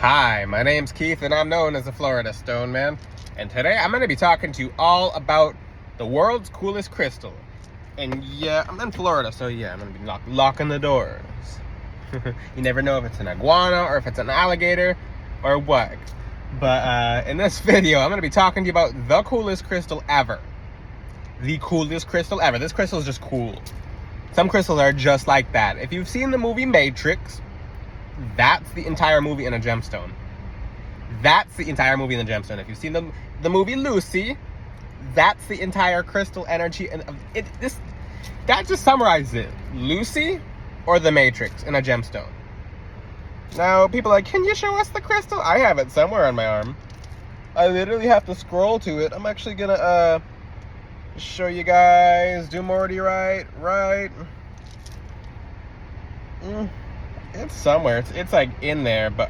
Hi, my name's Keith and I'm known as the Florida Stone Man. And today I'm going to be talking to you all about the world's coolest crystal. And yeah, I'm in Florida, so yeah, I'm going to be locking the doors. You never know if it's an iguana or if it's an alligator or what. But in this video, I'm going to be talking to you about the coolest crystal ever. The coolest crystal ever. This crystal is just cool. Some crystals are just like that. If you've seen the movie Matrix, that's the entire movie in a gemstone. That's the entire movie in a gemstone. If you've seen the movie Lucy, that's the entire crystal energy. And that just summarizes it. Lucy or the Matrix in a gemstone. Now, people are like, can you show us the crystal? I have it somewhere on my arm. I literally have to scroll to it. I'm actually gonna show you guys. Dumortierite, right? It's somewhere. It's like in there, but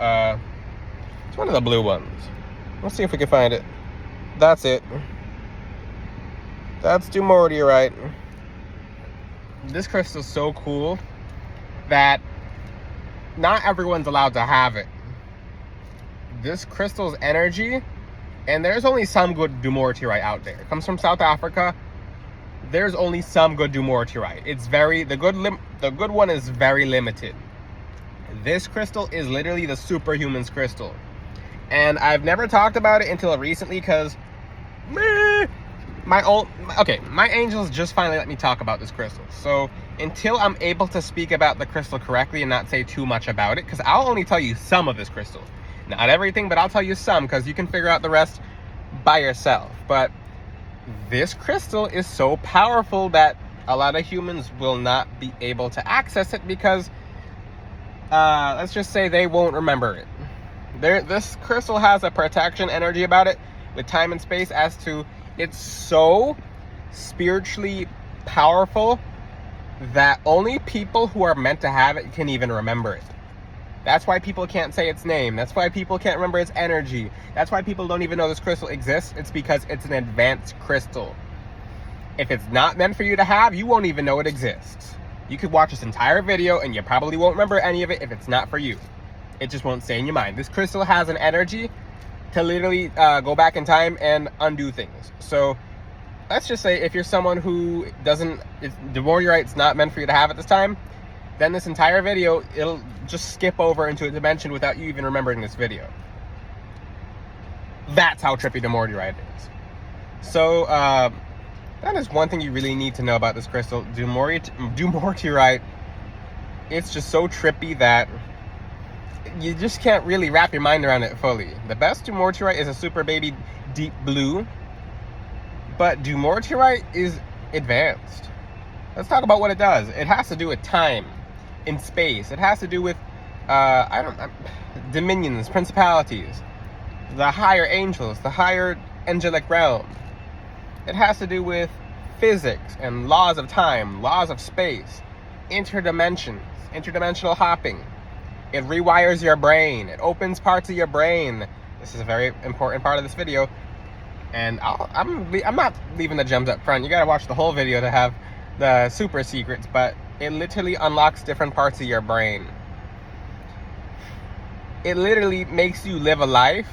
it's one of the blue ones. Let's see if we can find it. That's it. That's Dumortierite. This crystal's so cool that not everyone's allowed to have it. This crystal's energy, and there's only some good Dumortierite out there. It comes from South Africa. There's only some good Dumortierite. It's the good one is very limited. This crystal is literally the superhuman's crystal. And I've never talked about it until recently because my angels just finally let me talk about this crystal. So until I'm able to speak about the crystal correctly and not say too much about it, because I'll only tell you some of this crystal. Not everything, but I'll tell you some because you can figure out the rest by yourself. But this crystal is so powerful that a lot of humans will not be able to access it because let's just say they won't remember it. This crystal has a protection energy about it with time and space as to it's so spiritually powerful that only people who are meant to have it can even remember it. That's why people can't say its name. That's why people can't remember its energy. That's why people don't even know this crystal exists. It's because it's an advanced crystal. If it's not meant for you to have, you won't even know it exists. You could watch this entire video and you probably won't remember any of it if it's not for you. It just won't stay in your mind. This crystal has an energy to literally go back in time and undo things. So let's just say if you're someone who Dumortierite's not meant for you to have at this time, then this entire video, it'll just skip over into a dimension without you even remembering this video. That's how trippy Dumortierite is. So that is one thing you really need to know about this crystal. Dumortierite, it's just so trippy that you just can't really wrap your mind around it fully. The best Dumortierite is a super baby deep blue, but Dumortierite is advanced. Let's talk about what it does. It has to do with time in space. It has to do with dominions, principalities, the higher angels, the higher angelic realm. It has to do with physics and laws of time, laws of space, interdimensional hopping. It rewires your brain. It opens parts of your brain. This is a very important part of this video. And I'm not leaving the gems up front. You gotta watch the whole video to have the super secrets, but it literally unlocks different parts of your brain. It literally makes you live a life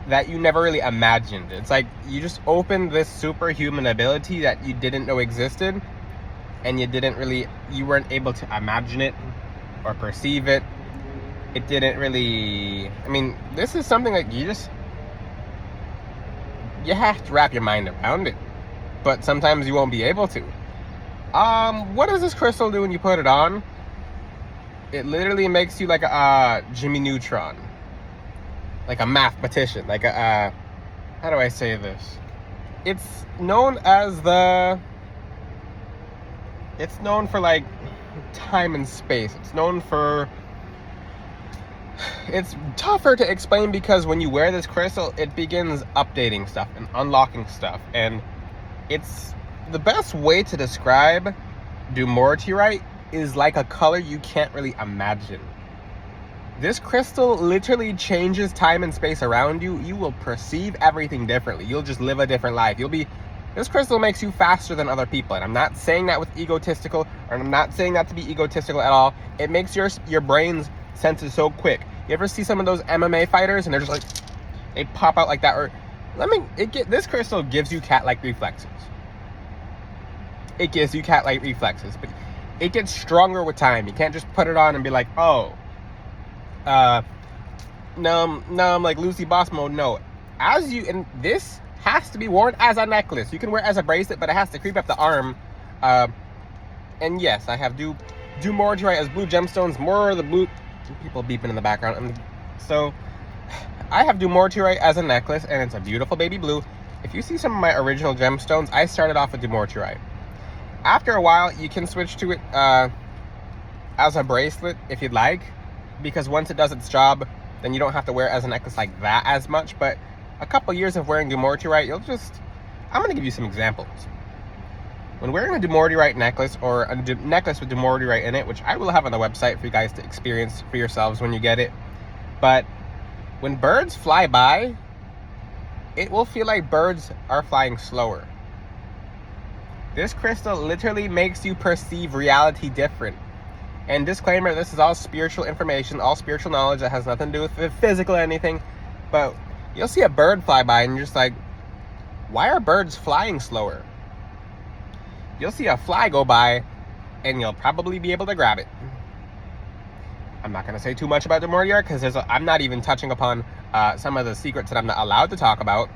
that you never really imagined. It's like you just opened this superhuman ability that you didn't know existed, and you weren't able to imagine it or perceive it. It didn't really, this is something that you have to wrap your mind around it, but sometimes you won't be able to. What does this crystal do when you put it on? It literally makes you like a Jimmy Neutron, like a mathematician, like how do I say this? It's known for like time and space. It's tougher to explain because when you wear this crystal, it begins updating stuff and unlocking stuff. And it's the best way to describe Dumortierite is like a color you can't really imagine. This crystal literally changes time and space around you. You will perceive everything differently. You'll just live a different life. This crystal makes you faster than other people. And I'm not saying that with egotistical, or I'm not saying that to be egotistical at all. It makes your brain's senses so quick. You ever see some of those MMA fighters and they're just like, they pop out like that? Or this crystal gives you cat-like reflexes. It gives you cat-like reflexes, but it gets stronger with time. You can't just put it on and be like, oh, now I'm like Lucy Boss mode. No, and this has to be worn as a necklace. You can wear it as a bracelet, but it has to creep up the arm. And yes, I have Dumortierite as blue gemstones. More of the blue people beeping in the background. So I have Dumortierite as a necklace, and it's a beautiful baby blue. If you see some of my original gemstones, I started off with Dumortierite. After a while, you can switch to it as a bracelet if you'd like, because once it does its job, then you don't have to wear it as a necklace like that as much. But a couple years of wearing Dumortierite, I'm going to give you some examples. When wearing a Dumortierite necklace, or a necklace with Dumortierite in it, which I will have on the website for you guys to experience for yourselves when you get it, but when birds fly by, it will feel like birds are flying slower. This crystal literally makes you perceive reality different. And disclaimer, this is all spiritual information, all spiritual knowledge that has nothing to do with physical or anything. But you'll see a bird fly by and you're just like, why are birds flying slower? You'll see a fly go by and you'll probably be able to grab it. I'm not going to say too much about Dumortierite because I'm not even touching upon some of the secrets that I'm not allowed to talk about.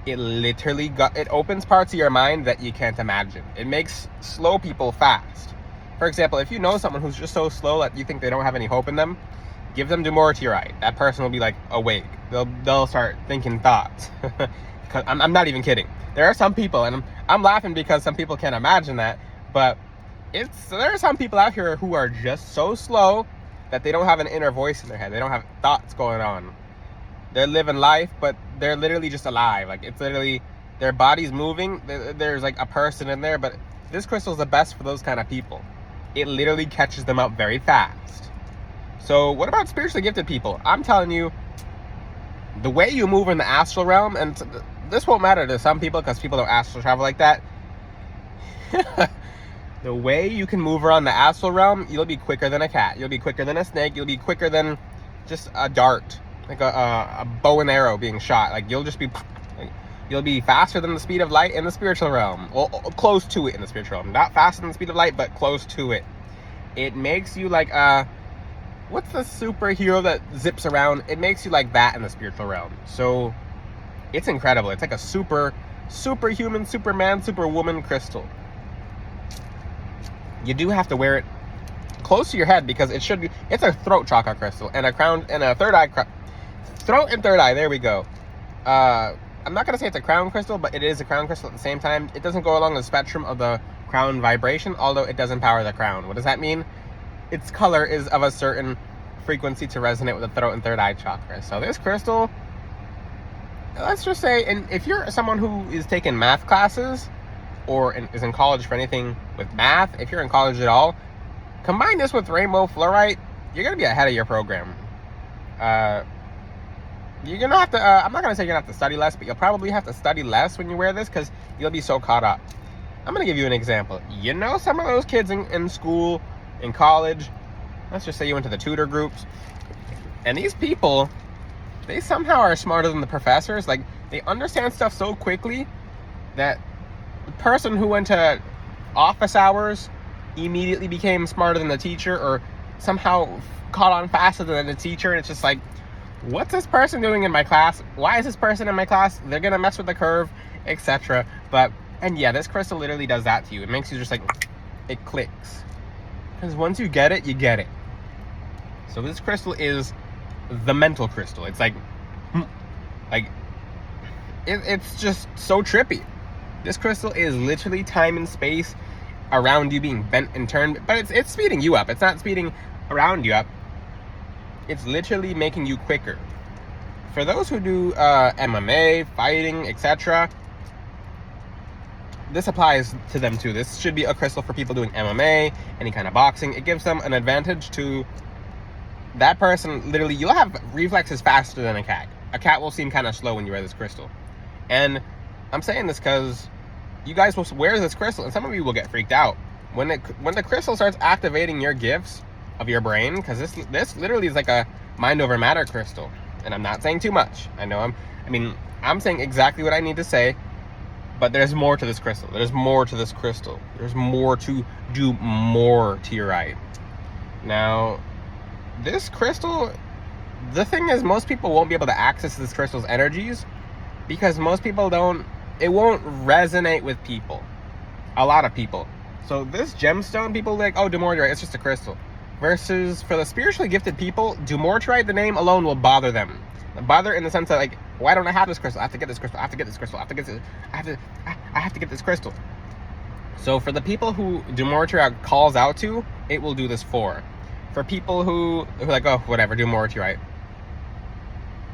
It literally it opens parts of your mind that you can't imagine. It makes slow people fast. For example, if you know someone who's just so slow that you think they don't have any hope in them, give them Dumortierite. That person will be like awake. They'll start thinking thoughts. I'm not even kidding. There are some people, and I'm laughing because some people can't imagine that, but there are some people out here who are just so slow that they don't have an inner voice in their head. They don't have thoughts going on. They're living life, but they're literally just alive. Like, it's literally their body's moving. There's like a person in there, but this crystal is the best for those kind of people. It literally catches them up very fast. So what about spiritually gifted people? I'm telling you, the way you move in the astral realm, and this won't matter to some people because people don't astral travel like that. The way you can move around the astral realm, you'll be quicker than a cat. You'll be quicker than a snake. You'll be quicker than just a dart, like a bow and arrow being shot. Like, you'll be faster than the speed of light in the spiritual realm. Well, close to it in the spiritual realm. Not faster than the speed of light, but close to it. It makes you like what's the superhero that zips around? It makes you like that in the spiritual realm. So it's incredible. It's like a superhuman, Superman, Superwoman crystal. You do have to wear it close to your head because it's a throat chakra crystal and a crown and a third eye. Throat and third eye. There we go. I'm not gonna say it's a crown crystal, but it is a crown crystal at the same time. It doesn't go along the spectrum of the crown vibration, although it does empower the crown. What does that mean? Its color is of a certain frequency to resonate with the throat and third eye chakra. So this crystal, let's just say, and if you're someone who is taking math classes or is in college for anything with math, if you're in college at all, combine this with rainbow fluorite, you're gonna be ahead of your program. You're gonna have to, I'm not gonna say you're gonna have to study less, but you'll probably have to study less when you wear this because you'll be so caught up. I'm gonna give you an example. You know, some of those kids in school, in college, let's just say you went to the tutor groups, and these people, they somehow are smarter than the professors. Like, they understand stuff so quickly that the person who went to office hours immediately became smarter than the teacher, or somehow caught on faster than the teacher, and it's just like, what's this person doing in my class? Why is this person in my class? They're gonna mess with the curve, etc. And yeah, this crystal literally does that to you. It makes you just like, it clicks. Because once you get it, you get it. So this crystal is the mental crystal. It's like it's just so trippy. This crystal is literally time and space around you being bent and turned, but it's speeding you up. It's not speeding around you up. It's literally making you quicker. For those who do MMA, fighting, etc., this applies to them too. This should be a crystal for people doing MMA, any kind of boxing. It gives them an advantage to that person. Literally, you'll have reflexes faster than a cat. A cat will seem kind of slow when you wear this crystal. And I'm saying this because you guys will wear this crystal, and some of you will get freaked out. When the crystal starts activating your gifts of your brain, because this literally is like a mind over matter crystal. And I'm not saying too much. I'm saying exactly what I need to say, but there's more to this crystal. There's more to this crystal. There's more to do more to your right. Now, this crystal, the thing is, most people won't be able to access this crystal's energies because most people it won't resonate with people. A lot of people. So this gemstone, people are like, oh, dumortierite, it's just a crystal. Versus for the spiritually gifted people, dumortierite, the name alone will bother them. Bother in the sense that, like, why don't I have this crystal? I have to get this crystal. I have to get this crystal. I have to get this crystal. So for the people who dumortierite calls out to, it will do this for. For people who are like, oh, whatever, dumortierite,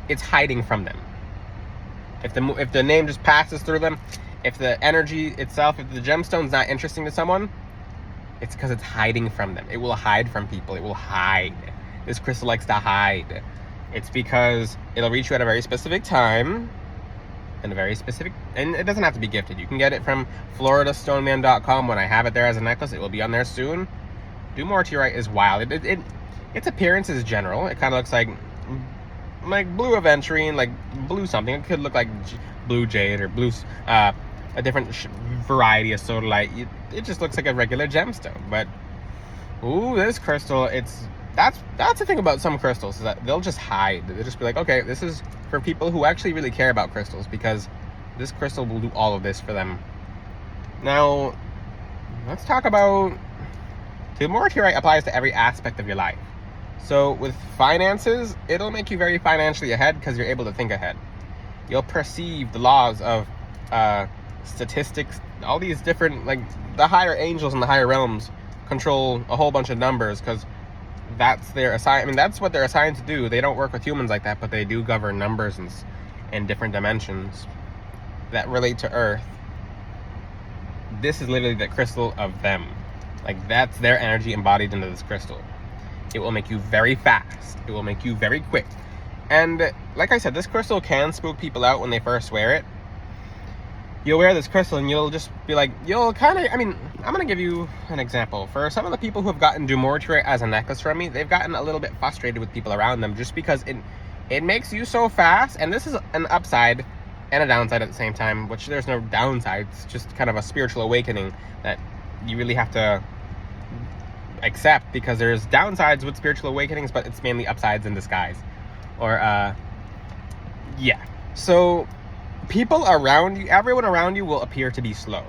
it's hiding from them. If the name just passes through them, if the energy itself, if the gemstone's not interesting to someone, it's because it's hiding from them. It will hide from people. It will hide. This crystal likes to hide. It's because it'll reach you at a very specific time, and it doesn't have to be gifted. You can get it from floridastoneman.com. When I have it there as a necklace, it will be on there soon. Dumortierite is wild. Its appearance is general. It kind of looks like blue aventurine, like blue something. It could look like blue jade or blue, a different variety of sodalite. It just looks like a regular gemstone. But ooh, this crystal, that's the thing about some crystals, is that they'll just hide. They'll just be like, okay, this is for people who actually really care about crystals, because this crystal will do all of this for them. Now, let's talk about, dumortierite applies to every aspect of your life. So with finances, it'll make you very financially ahead because you're able to think ahead. You'll perceive the laws of statistics, all these different, like, the higher angels in the higher realms control a whole bunch of numbers because that's their that's what they're assigned to do. They don't work with humans like that, but they do govern numbers and different dimensions that relate to Earth. This is literally the crystal of them. Like, that's their energy embodied into this crystal. It will make you very fast. It will make you very quick. And like I said, this crystal can spook people out when they first wear it. You'll wear this crystal and you'll just be like, I'm going to give you an example. For some of the people who have gotten dumortierite as a necklace from me, they've gotten a little bit frustrated with people around them just because it makes you so fast. And this is an upside and a downside at the same time, which there's no downside. It's just kind of a spiritual awakening that you really have to accept, because there's downsides with spiritual awakenings, but it's mainly upsides in disguise. So people around you, everyone around you will appear to be slow.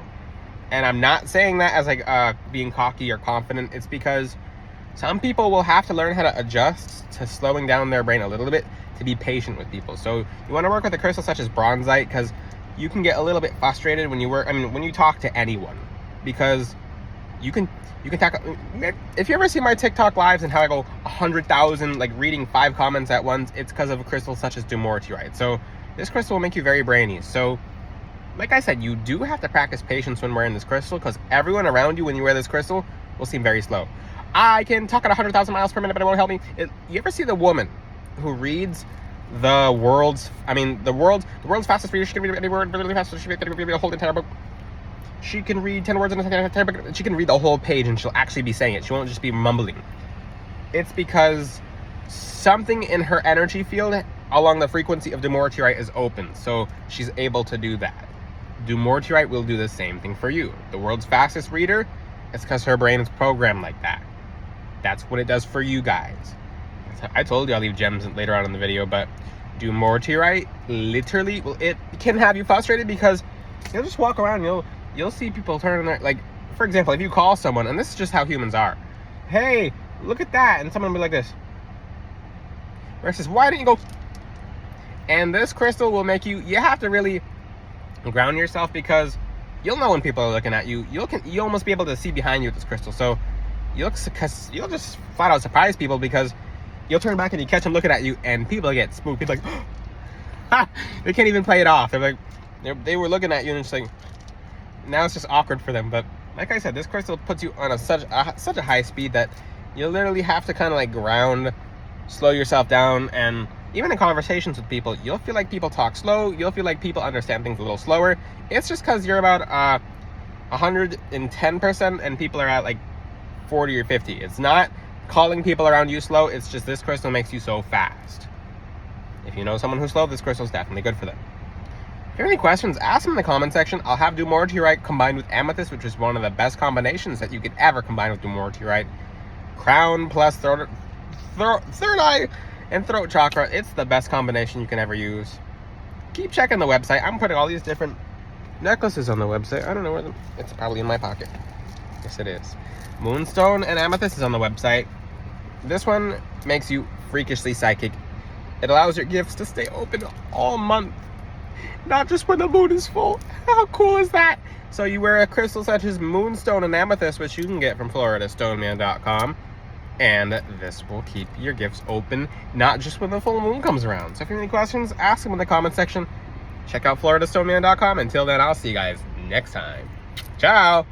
And I'm not saying that as like being cocky or confident. It's because some people will have to learn how to adjust to slowing down their brain a little bit to be patient with people. So you want to work with a crystal such as bronzite, because you can get a little bit frustrated when you talk to anyone, because you can talk. If you ever see my TikTok lives and how I go 100,000, like reading 5 comments at once, it's because of a crystal such as dumortierite. So this crystal will make you very brainy. So like I said, you do have to practice patience when wearing this crystal, because everyone around you when you wear this crystal will seem very slow. I can talk at 100,000 miles per minute, but it won't help me. You ever see the woman who reads the world's fastest reader? She can read any word really fast. She can read a whole entire book. She can read 10 words in an entire book. She can read the whole page and she'll actually be saying it. She won't just be mumbling. It's because something in her energy field along the frequency of dumortierite is open, so she's able to do that. Dumortierite will do the same thing for you. The world's fastest reader, it's because her brain is programmed like that. That's what it does for you guys. I told you I'll leave gems later on in the video, but dumortierite literally, it can have you frustrated because you'll just walk around and you'll see people turning their, like, for example, if you call someone, and this is just how humans are, hey, look at that, and someone will be like this, versus, why didn't you go? And this crystal will make you have to really ground yourself, because you'll know when people are looking at you. You'll almost be able to see behind you with this crystal. So you'll just flat out surprise people, because you'll turn back and you catch them looking at you, and people get spooked. People like, ha! They can't even play it off. They're like, they were looking at you, and it's like, now it's just awkward for them. But like I said, this crystal puts you on such a high speed that you literally have to kind of like ground, slow yourself down. And even in conversations with people, you'll feel like people talk slow. You'll feel like people understand things a little slower. It's just because you're about 110% and people are at like 40 or 50. It's not calling people around you slow. It's just this crystal makes you so fast. If you know someone who's slow, this crystal is definitely good for them. If you have any questions, ask them in the comment section. I'll have Dumortierite combined with amethyst, which is one of the best combinations that you could ever combine with Dumortierite. Crown plus third eye and throat chakra. It's the best combination you can ever use. Keep checking the website. I'm putting all these different necklaces on the website. I don't know where them. It's probably in my pocket. Yes, it is. Moonstone and amethyst is on the website. This one makes you freakishly psychic. It allows your gifts to stay open all month, not just when the moon is full. How cool is that? So you wear a crystal such as moonstone and amethyst, which you can get from FloridaStoneman.com, and this will keep your gifts open, not just when the full moon comes around. So if you have any questions, ask them in the comment section. Check out FloridaStoneman.com. Until then, I'll see you guys next time. Ciao!